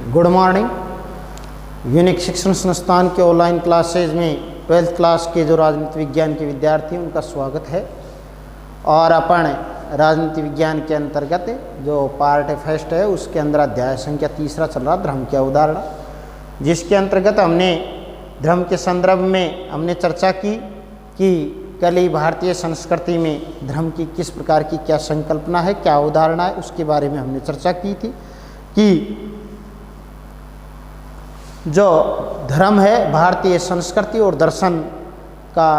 Good morning. Unique शिक्षण संस्थान के ऑनलाइन क्लासेज में 12th क्लास के जो राजनीति विज्ञान के विद्यार्थी हैं उनका स्वागत है। और अपन राजनीति विज्ञान के अंतर्गत जो पार्ट फेस्ट है उसके अंदर अध्याय संख्या 3 चल रहा, धर्म की अवधारणा, जिसके अंतर्गत हमने धर्म के संदर्भ में हमने चर्चा की कि कल भारतीय संस्कृति में धर्म की किस प्रकार की क्या संकल्पना है, क्या अवधारणा है, उसके बारे में हमने चर्चा की थी कि जो धर्म है भारतीय संस्कृति और दर्शन का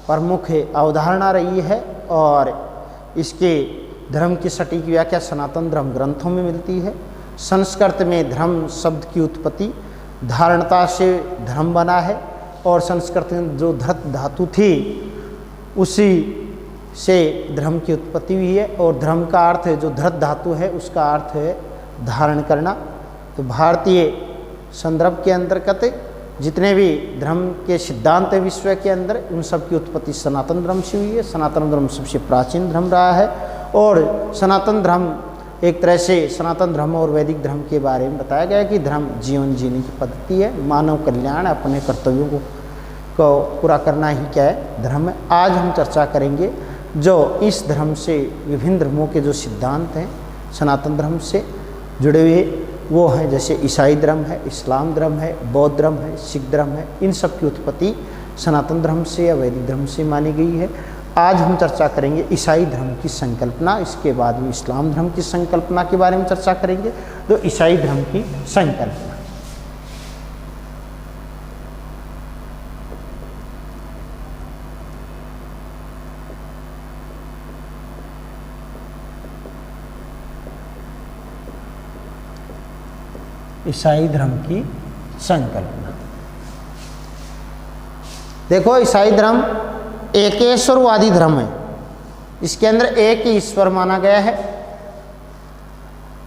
प्रमुख अवधारणा रही है और इसके धर्म की सटीक व्याख्या सनातन धर्म ग्रंथों में मिलती है। संस्कृत में धर्म शब्द की उत्पत्ति धारणता से धर्म बना है और संस्कृत में जो धृत धातु थी उसी से धर्म की उत्पत्ति हुई है और धर्म का अर्थ है, जो धृत धातु है उसका अर्थ है धारण करना। तो भारतीय संदर्भ के अंतर्गत जितने भी धर्म के सिद्धांत है विश्व के अंदर, उन सब की उत्पत्ति सनातन धर्म से हुई है। सनातन धर्म सबसे प्राचीन धर्म रहा है और सनातन धर्म एक तरह से सनातन धर्म और वैदिक धर्म के बारे में बताया गया कि धर्म जीवन जीने की पद्धति है, मानव कल्याण, अपने कर्तव्यों को पूरा करना ही क्या है, धर्म है। आज हम चर्चा करेंगे जो इस धर्म से विभिन्न धर्मों के जो सिद्धांत हैं सनातन धर्म से जुड़े हुए वो हैं, जैसे ईसाई धर्म है, इस्लाम धर्म है, बौद्ध धर्म है, सिख धर्म है। इन सब की उत्पत्ति सनातन धर्म से या वैदिक धर्म से मानी गई है। आज हम चर्चा करेंगे ईसाई धर्म की संकल्पना, इसके बाद में इस्लाम धर्म की संकल्पना के बारे में चर्चा करेंगे। तो ईसाई धर्म की संकल्पना, ईसाई धर्म की संकल्पना। देखो, ईसाई धर्म एकेश्वरवादी धर्म है। इसके अंदर एक ही ईश्वर माना गया है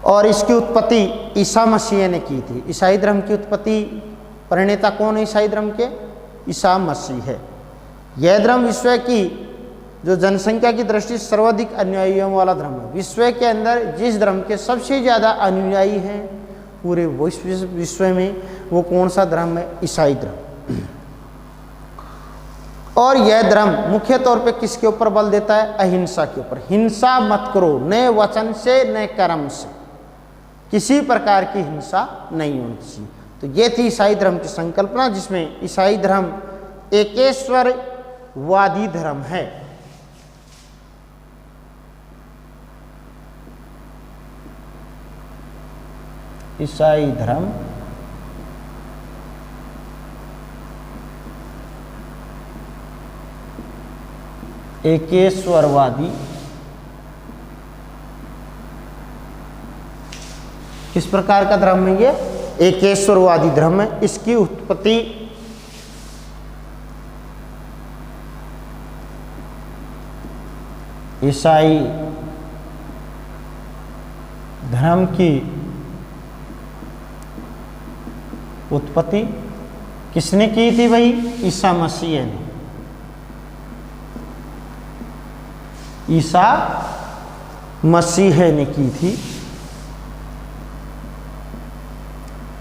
और इसकी उत्पत्ति ईसा मसीह ने की थी। ईसाई धर्म की उत्पत्ति प्रणेता कौन है ईसाई धर्म के? ईसा मसीह है। यह धर्म विश्व की जो जनसंख्या की दृष्टि से सर्वाधिक अनुयायियों वाला धर्म है। विश्व के अंदर जिस धर्म के सबसे ज़्यादा अनुयायी हैं पूरे विश्व में, वो कौन सा धर्म है? ईसाई धर्म। और यह धर्म मुख्य तौर पे किसके ऊपर बल देता है? अहिंसा के ऊपर। हिंसा मत करो, न वचन से न कर्म से, किसी प्रकार की हिंसा नहीं होनी चाहिए। तो ये थी ईसाई धर्म की संकल्पना, जिसमें ईसाई धर्म एकेश्वरवादी धर्म है। ईसाई धर्म एकेश्वरवादी किस प्रकार का धर्म है? ये एकेश्वरवादी धर्म है। इसकी उत्पत्ति ईसाई धर्म की उत्पत्ति किसने की थी भाई? ईसा मसीह ने। ईसा मसीह ने की थी।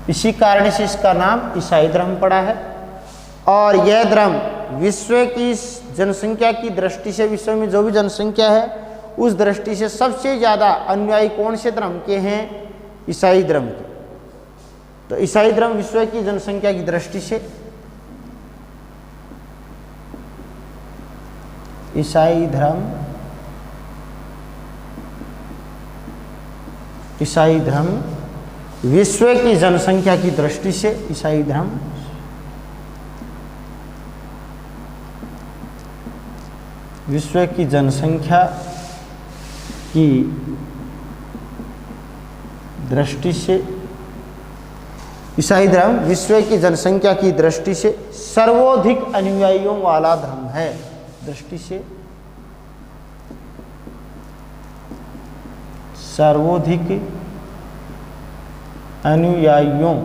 इसी कारण से इसका नाम ईसाई धर्म पड़ा है। और यह धर्म विश्व की जनसंख्या की दृष्टि से, विश्व में जो भी जनसंख्या है उस दृष्टि से सबसे ज़्यादा अनुयायी कौन से धर्म के हैं? ईसाई धर्म के। तो ईसाई धर्म विश्व की जनसंख्या की दृष्टि से, ईसाई धर्म विश्व की जनसंख्या की दृष्टि से, ईसाई धर्म विश्व की जनसंख्या की दृष्टि से, ईसाई धर्म विश्व की जनसंख्या की दृष्टि से सर्वाधिक अनुयायियों वाला धर्म है। दृष्टि से सर्वाधिक अनुयायियों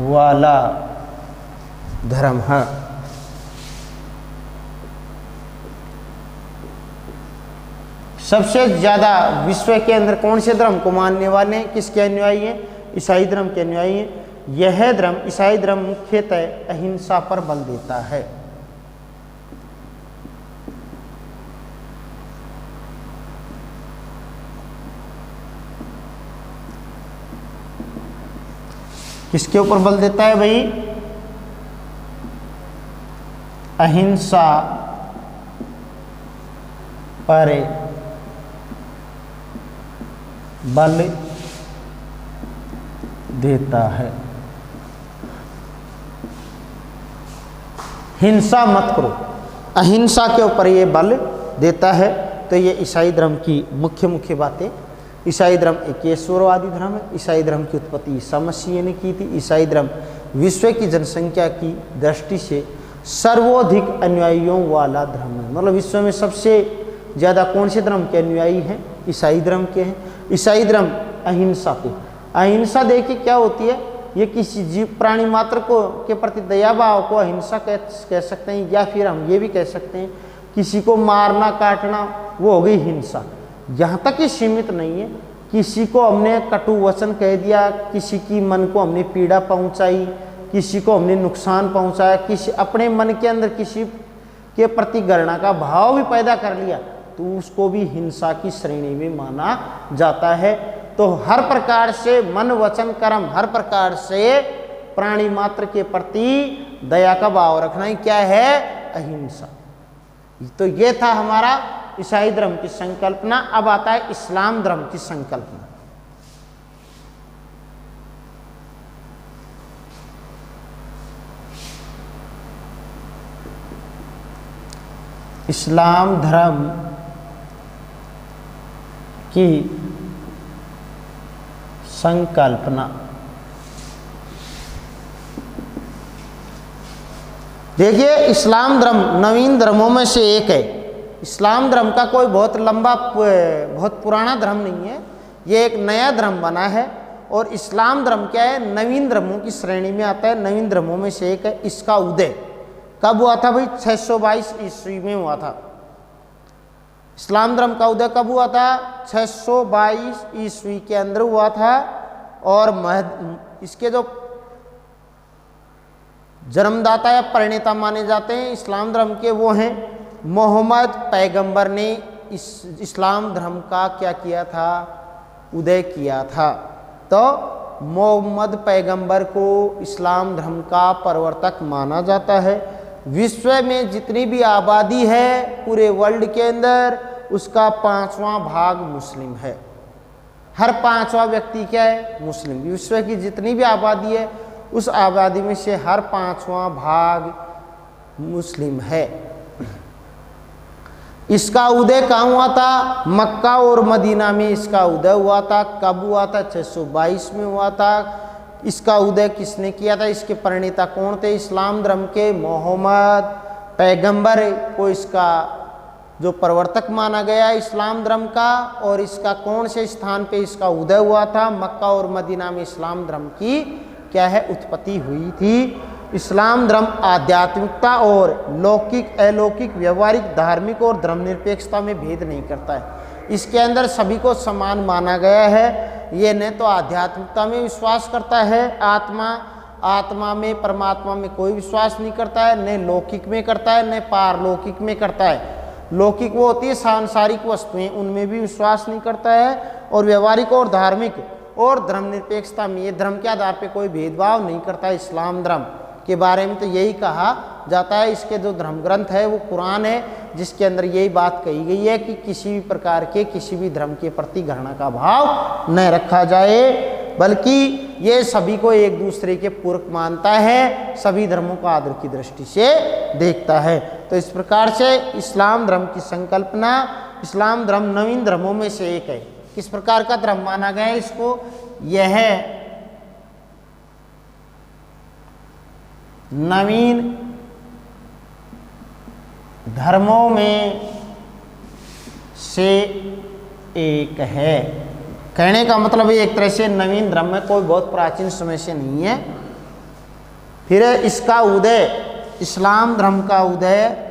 वाला धर्म है। सबसे ज़्यादा विश्व के अंदर कौन से धर्म को मानने वाले हैं, किसके अनुयायी हैं? ईसाई धर्म के अनुयायी हैं। यह धर्म, ईसाई धर्म मुख्यतः अहिंसा पर बल देता है। किसके ऊपर बल देता है भाई? अहिंसा पर बल देता है। हिंसा मत करो, अहिंसा के ऊपर ये बल देता है। तो ये ईसाई धर्म की मुख्य बातें। ईसाई धर्म एक ईश्वरवादी धर्म है। ईसाई धर्म की उत्पत्ति ईसा मसीह ने की थी। ईसाई धर्म विश्व की जनसंख्या की दृष्टि से सर्वाधिक अनुयायियों वाला धर्म है। मतलब विश्व में सबसे ज़्यादा कौन से धर्म के अनुयायी हैं? ईसाई धर्म के हैं। ईसाई धर्म अहिंसा पे, अहिंसा देखिए क्या होती है, ये किसी जीव प्राणी मात्र को के प्रति दया भाव को अहिंसा कह सकते हैं, या फिर हम ये भी कह सकते हैं किसी को मारना काटना वो हो गई हिंसा। यहाँ तक ही सीमित नहीं है, किसी को हमने कटु वचन कह दिया, किसी की मन को हमने पीड़ा पहुँचाई, किसी को हमने नुकसान पहुँचाया, किसी अपने मन के अंदर किसी के प्रति घृणा का भाव भी पैदा कर लिया, तो उसको भी हिंसा की श्रेणी में माना जाता है। तो हर प्रकार से मन वचन कर्म, हर प्रकार से प्राणी मात्र के प्रति दया का भाव रखना ही क्या है? अहिंसा। तो ये था हमारा ईसाई धर्म की संकल्पना। अब आता है इस्लाम धर्म की संकल्पना। इस्लाम धर्म की संकल्पना। देखिए, इस्लाम धर्म नवीन धर्मों में से एक है। इस्लाम धर्म का कोई बहुत लंबा, बहुत पुराना धर्म नहीं है, ये एक नया धर्म बना है। और इस्लाम धर्म क्या है? नवीन धर्मों की श्रेणी में आता है, नवीन धर्मों में से एक है। इसका उदय कब हुआ था भाई? 622 ईस्वी में हुआ था। इस्लाम धर्म का उदय कब हुआ था? 622 ईस्वी के अंदर हुआ था। और इसके जो जन्मदाता या प्रणेता माने जाते हैं इस्लाम धर्म के, वो हैं मोहम्मद पैगंबर ने इस्लाम धर्म का क्या किया था? उदय किया था। तो मोहम्मद पैगंबर को इस्लाम धर्म का प्रवर्तक माना जाता है। विश्व में जितनी भी आबादी है पूरे वर्ल्ड के अंदर, उसका 5वां भाग मुस्लिम है। हर 5वां व्यक्ति क्या है? मुस्लिम। विश्व की जितनी भी आबादी है उस आबादी में से हर 5वां भाग मुस्लिम है। इसका उदय कहाँ हुआ था? मक्का और मदीना में इसका उदय हुआ था। कब हुआ था? 622 में हुआ था। इसका उदय किसने किया था? इसके प्रणेता कौन थे? इस्लाम धर्म के मोहम्मद पैगंबर को इसका जो प्रवर्तक माना गया इस्लाम धर्म का। और इसका कौन से स्थान पे इसका उदय हुआ था? मक्का और मदीना में इस्लाम धर्म की क्या है? उत्पत्ति हुई थी। इस्लाम धर्म आध्यात्मिकता और लौकिक, अलौकिक, व्यवहारिक, धार्मिक और धर्मनिरपेक्षता में भेद नहीं करता है। इसके अंदर सभी को समान माना गया है। ये न तो आध्यात्मिकता में विश्वास करता है, आत्मा में, परमात्मा में कोई विश्वास नहीं करता है, न लौकिक में करता है, न पारलौकिक में करता है। लौकिक वो होती है सांसारिक वस्तुएं, उनमें भी विश्वास नहीं करता है। और व्यवहारिक और धार्मिक और धर्मनिरपेक्षता में, ये धर्म के आधार पे कोई भेदभाव नहीं करता। इस्लाम धर्म के बारे में तो यही कहा जाता है। इसके जो धर्म ग्रंथ है वो कुरान है, जिसके अंदर यही बात कही गई है कि किसी भी प्रकार के किसी भी धर्म के प्रति घृणा का भाव न रखा जाए, बल्कि ये सभी को एक दूसरे के पूरक मानता है, सभी धर्मों को आदर की दृष्टि से देखता है। तो इस प्रकार से इस्लाम धर्म की संकल्पना, इस्लाम धर्म नवीन धर्मों में से एक है। किस प्रकार का धर्म माना गया है इसको? यह नवीन धर्मों में से एक है। कहने का मतलब एक तरह से नवीन धर्म में कोई बहुत प्राचीन समय से नहीं है, फिर है इसका उदय, इस्लाम धर्म का उदय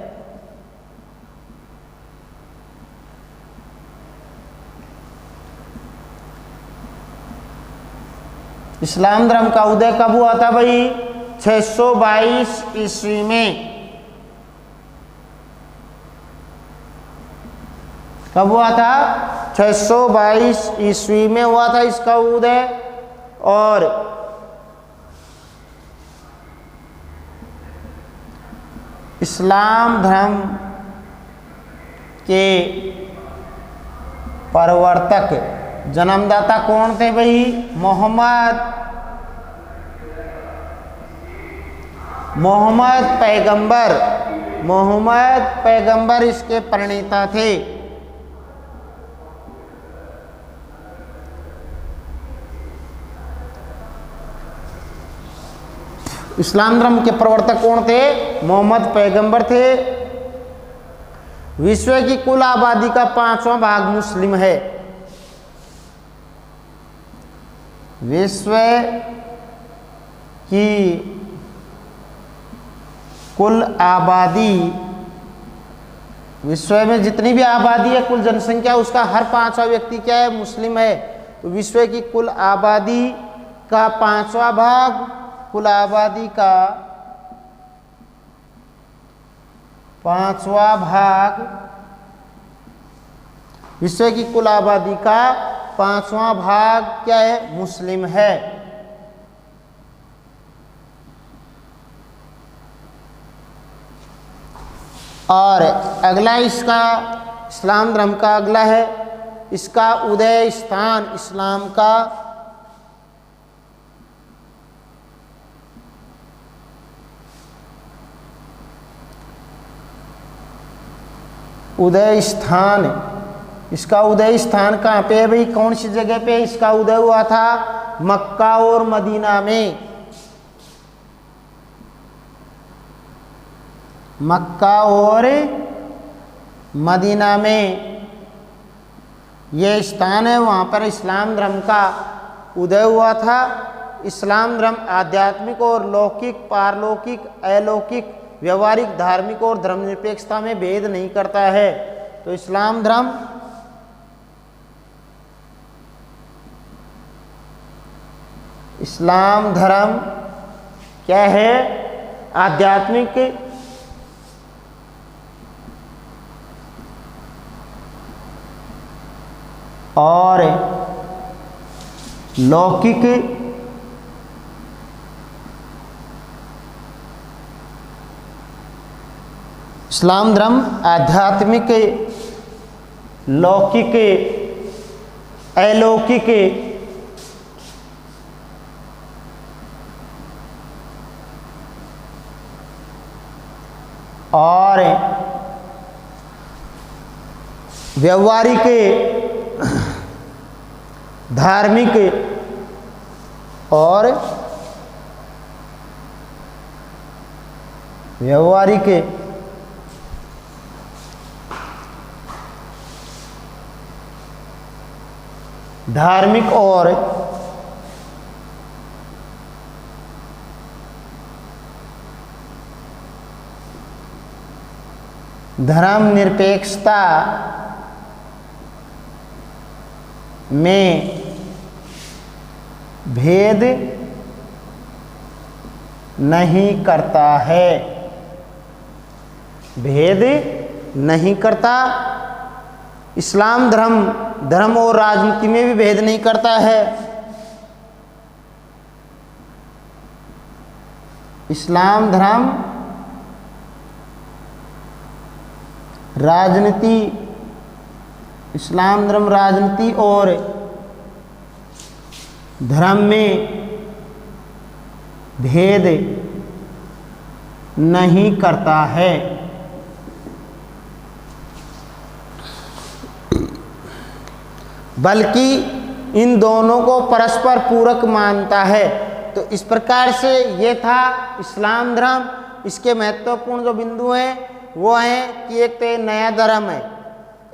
इस्लाम धर्म का उदय कब हुआ था भाई? 622 ईस्वी में। कब हुआ था? 622 ईस्वी में हुआ था इसका उदय। और इस्लाम धर्म के प्रवर्तक जन्मदाता कौन थे भाई? मोहम्मद पैगंबर इसके प्रणेता थे। इस्लाम धर्म के प्रवर्तक कौन थे? मोहम्मद पैगंबर थे। विश्व की कुल आबादी का 5वां भाग मुस्लिम है। विश्व की कुल आबादी, विश्व में जितनी भी आबादी है, कुल जनसंख्या, उसका हर 5वां व्यक्ति क्या है? मुस्लिम है। तो विश्व की कुल आबादी का 5वां भाग, कुल आबादी का 5वां भाग, विश्व की कुल आबादी का 5वां भाग क्या है? मुस्लिम है। और अगला इसका इस्लाम धर्म का अगला है इसका उदय स्थान इस्लाम का उदय स्थान। इसका उदय स्थान कहाँ पे है भाई? कौन सी जगह पे इसका उदय हुआ था? मक्का और मदीना में। मक्का और मदीना में ये स्थान है, वहाँ पर इस्लाम धर्म का उदय हुआ था। इस्लाम धर्म आध्यात्मिक और लौकिक, पारलौकिक, अलौकिक, व्यवहारिक, धार्मिक और धर्मनिरपेक्षता में भेद नहीं करता है। तो इस्लाम धर्म क्या है? आध्यात्मिक, और लौकिक, इस्लाम धर्म आध्यात्मिक, लौकिक, अलौकिक, और व्यवहारिक, धार्मिक और व्यवहारिक, धार्मिक और धर्मनिरपेक्षता में भेद नहीं करता है। भेद नहीं करता। इस्लाम धर्म और राजनीति में भी भेद नहीं करता है। इस्लाम धर्म राजनीति, इस्लाम धर्म राजनीति और धर्म में भेद नहीं करता है। बल्कि इन दोनों को परस्पर पूरक मानता है। तो इस प्रकार से ये था इस्लाम धर्म। इसके महत्वपूर्ण जो बिंदु हैं वो हैं कि एक तो नया धर्म है,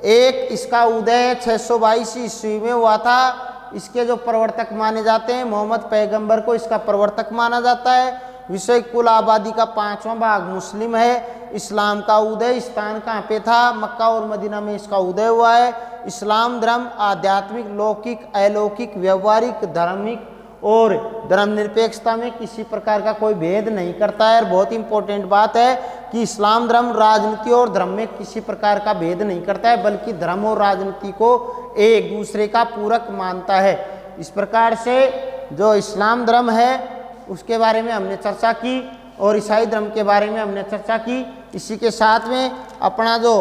एक इसका उदय 622 ईस्वी में हुआ था। इसके जो प्रवर्तक माने जाते हैं, मोहम्मद पैगंबर को इसका प्रवर्तक माना जाता है। विश्व की कुल आबादी का 5वां भाग मुस्लिम है। इस्लाम का उदय स्थान कहाँ पे था? मक्का और मदीना में इसका उदय हुआ है। इस्लाम धर्म आध्यात्मिक, लौकिक, अलौकिक, व्यवहारिक, धार्मिक और धर्मनिरपेक्षता में किसी प्रकार का कोई भेद नहीं करता है। और बहुत इंपॉर्टेंट बात है कि इस्लाम धर्म राजनीति और धर्म में किसी प्रकार का भेद नहीं करता है, बल्कि धर्म और राजनीति को एक दूसरे का पूरक मानता है। इस प्रकार से जो इस्लाम धर्म है उसके बारे में हमने चर्चा की और ईसाई धर्म के बारे में हमने चर्चा की। इसी के साथ में अपना जो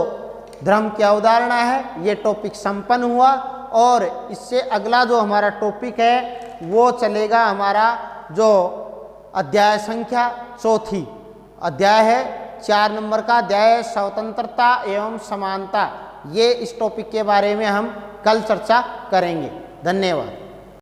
धर्म की अवधारणा है ये टॉपिक संपन्न हुआ और इससे अगला जो हमारा टॉपिक है वो चलेगा हमारा जो अध्याय संख्या 4 अध्याय है, 4 नंबर का अध्याय है, स्वतंत्रता एवं समानता। ये इस टॉपिक के बारे में हम कल चर्चा करेंगे। धन्यवाद।